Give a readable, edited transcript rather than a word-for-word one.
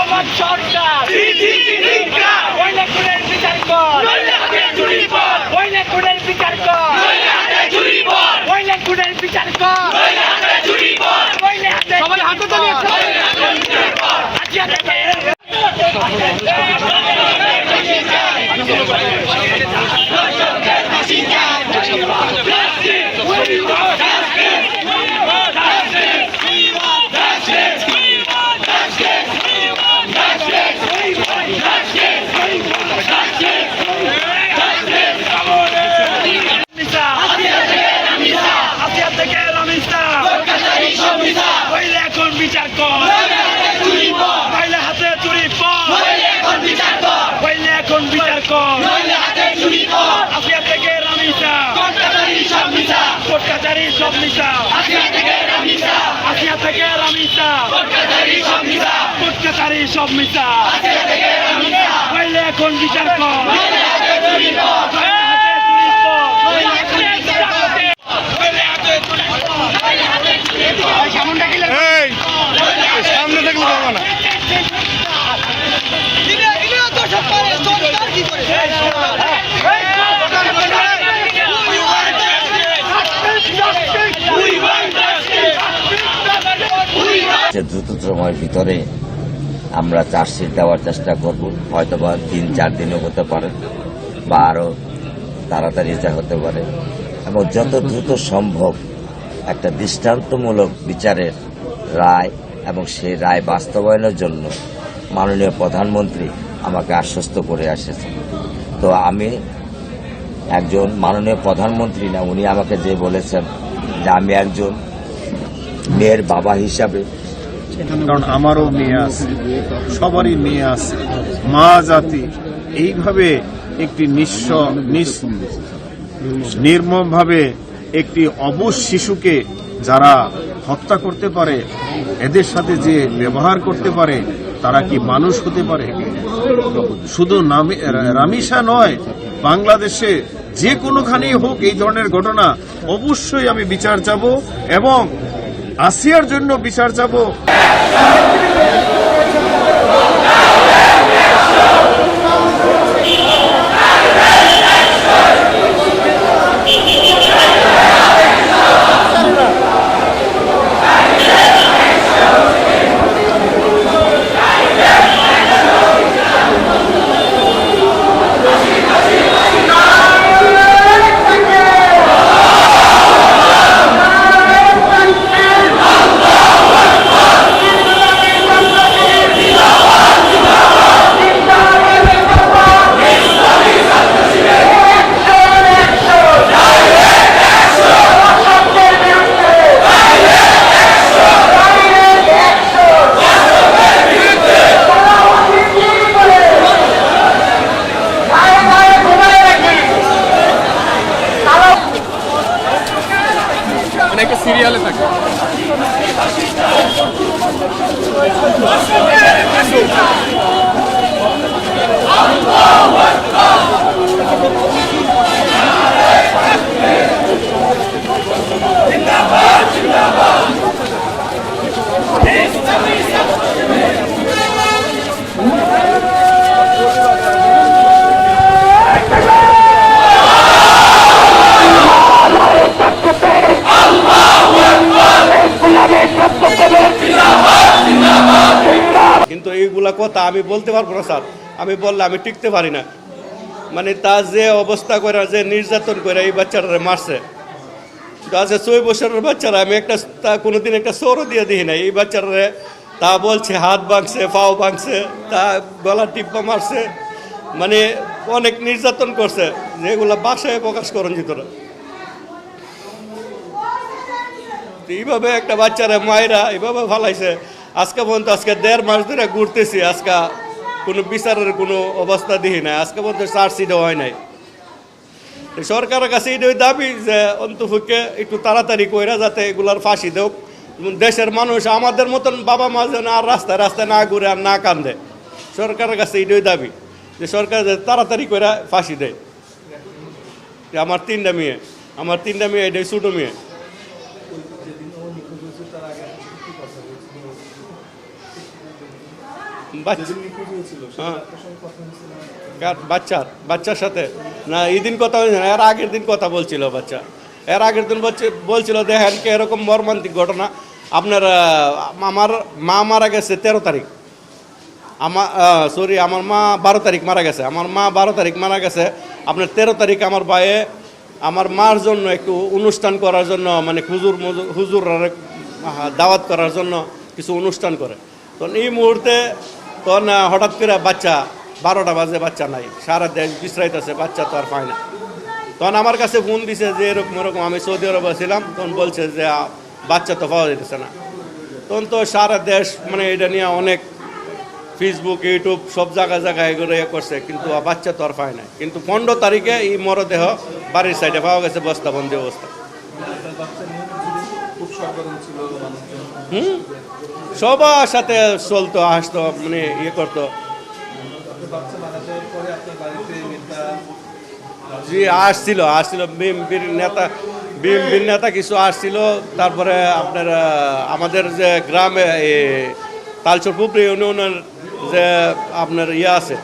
রহমান সরকার ওইলে খুনের বিচার কর, ওইলে খুনের বিচার কর, ওইলে খুনের বিচার কর, ওইলে হাতে সবাই হাতে তালি আজিয়া থেকে বিচার কর, নইলে হাতে চুরি পর, নইলে এখন বিচার কর, আসিয়া থেকে রামিসা, কোর্ট কাছারি সব মিশা, আসিয়া থেকে রামিসা, কোর্ট কাছারি সব মিশা, নইলে এখন বিচার কর, সামনে দেখলে পাবো না। দ্রুত সময়ের ভিতরে আমরা চার্জশিট দেওয়ার চেষ্টা করব, হয়তোবা 3-4 দিনও হতে পারে বা আরও তাড়াতাড়ি যা হতে পারে, এবং যত দ্রুত সম্ভব একটা দৃষ্টান্তমূলক বিচারের রায় এবং সেই রায় বাস্তবায়নের জন্য মাননীয় প্রধানমন্ত্রী আমাকে আশ্বস্ত করে এসেছেন। তো আমি একজন মাননীয় প্রধানমন্ত্রী না, উনি আমাকে যে বলেছেন যে আমি একজন মেয়ের বাবা হিসাবে, কারণ আমারও মেয়ে আছে, সবারই মেয়ে আছে, মা জাতি এইভাবে একটি নির্মমভাবে একটি অবশ শিশুকে যারা হত্যা করতে পারে, এদের সাথে যে ব্যবহার করতে পারে, তারা কি মানুষ হতে পারে? শুধু রামিসা নয়, বাংলাদেশে যে কোনোখানেই হোক এই ধরনের ঘটনা অবশ্যই আমি বিচার চাবো এবং আসিয়ার জন্য বিচার চাবো। একটা সিরিয়ালে থাকে। কিন্তু এইগুলা কথা আমি বলতে পারবো না স্যার, আমি বললে আমি টিকতে পারি না। মানে তার যে অবস্থা করে, যে নির্যাতন করে এই বাচ্চারা মারছে, আজকে 6 বছরের বাচ্চারা, আমি একটা কোনোদিন একটা সরও দিয়ে দিই না। এই বাচ্চারা তা বলছে হাত ভাঙছে, পাও ভাঙছে, তা গলা টিপ্পা মারছে, মানে অনেক নির্যাতন করছে, যেগুলো বাসায় প্রকাশ করেন যেত না। এইভাবে একটা বাচ্চারা মায়েরা এইভাবে ফালাইছে। আজকে পর্যন্ত আজকে 1.5 মাস ধরে ঘুরতেছি, আজকে কোনো বিচারের কোনো অবস্থা দিই নাই, আজকে পর্যন্ত চার্জশিটও হয় নাই। সরকারের কাছে এটাই দাবি যে অন্তপক্ষে একটু তাড়াতাড়ি কইরা যাতে এগুলার ফাঁসি দেওক। দেশের মানুষ আমাদের মতন বাবা মা যেন আর রাস্তায় রাস্তায় না ঘুরে আর না কান্দে। সরকারের কাছে এটাই দাবি যে সরকার তাড়াতাড়ি কইরা ফাঁসি দেয়। আমার 3টা মেয়ে, এটাই ছোটো মেয়ে। বাচ্চা হ্যাঁ বাচ্চার সাথে না এই দিন কথা হয়েছে না, এর আগের দিন কথা বলছিল বাচ্চা। এর আগের দিন বলছিল দেখেন কি এরকম মর্মান্তিক ঘটনা। আপনার আমার মা মারা গেছে 13 তারিখ, আমার মা 12 তারিখ মারা গেছে। আমার মা 12 তারিখ মারা গেছে। আপনার 13 তারিখ আমার ভাইয়ে আমার মার জন্য একটু অনুষ্ঠান করার জন্য মানে হুজুর দাওয়াত করার জন্য কিছু অনুষ্ঠান করে। তখন এই মুহূর্তে তখন হঠাৎ করে বাচ্চা 12টা বাজে বাচ্চা নাই, সারা দেশ বিশ্রাইতেছে, বাচ্চা তো আর পায় না। তখন আমার কাছে ফোন দিছে যে এরকম এরকম, আমি সৌদি আরবে ছিলাম, তখন বলছে যে বাচ্চা তো পাওয়া যেতেছে না। তখন তো সারা দেশ মানে এটা নিয়ে অনেক ফেসবুক ইউটিউব সব জায়গায় এগুলো করছে, কিন্তু বাচ্চা তো আর পায় না। কিন্তু 15 তারিখে এই মরদেহ বাড়ির সাইডে পাওয়া গেছে বস্তাবন্দি অবস্থা। সবার সাথে চলতো, আসতো, মানে করতো। জি আসছিল বিএনপির নেতা কিছু আসছিল। তারপরে আপনার আমাদের যে গ্রামে তালচর পুকুরি ইউনিয়নের যে আপনার আছে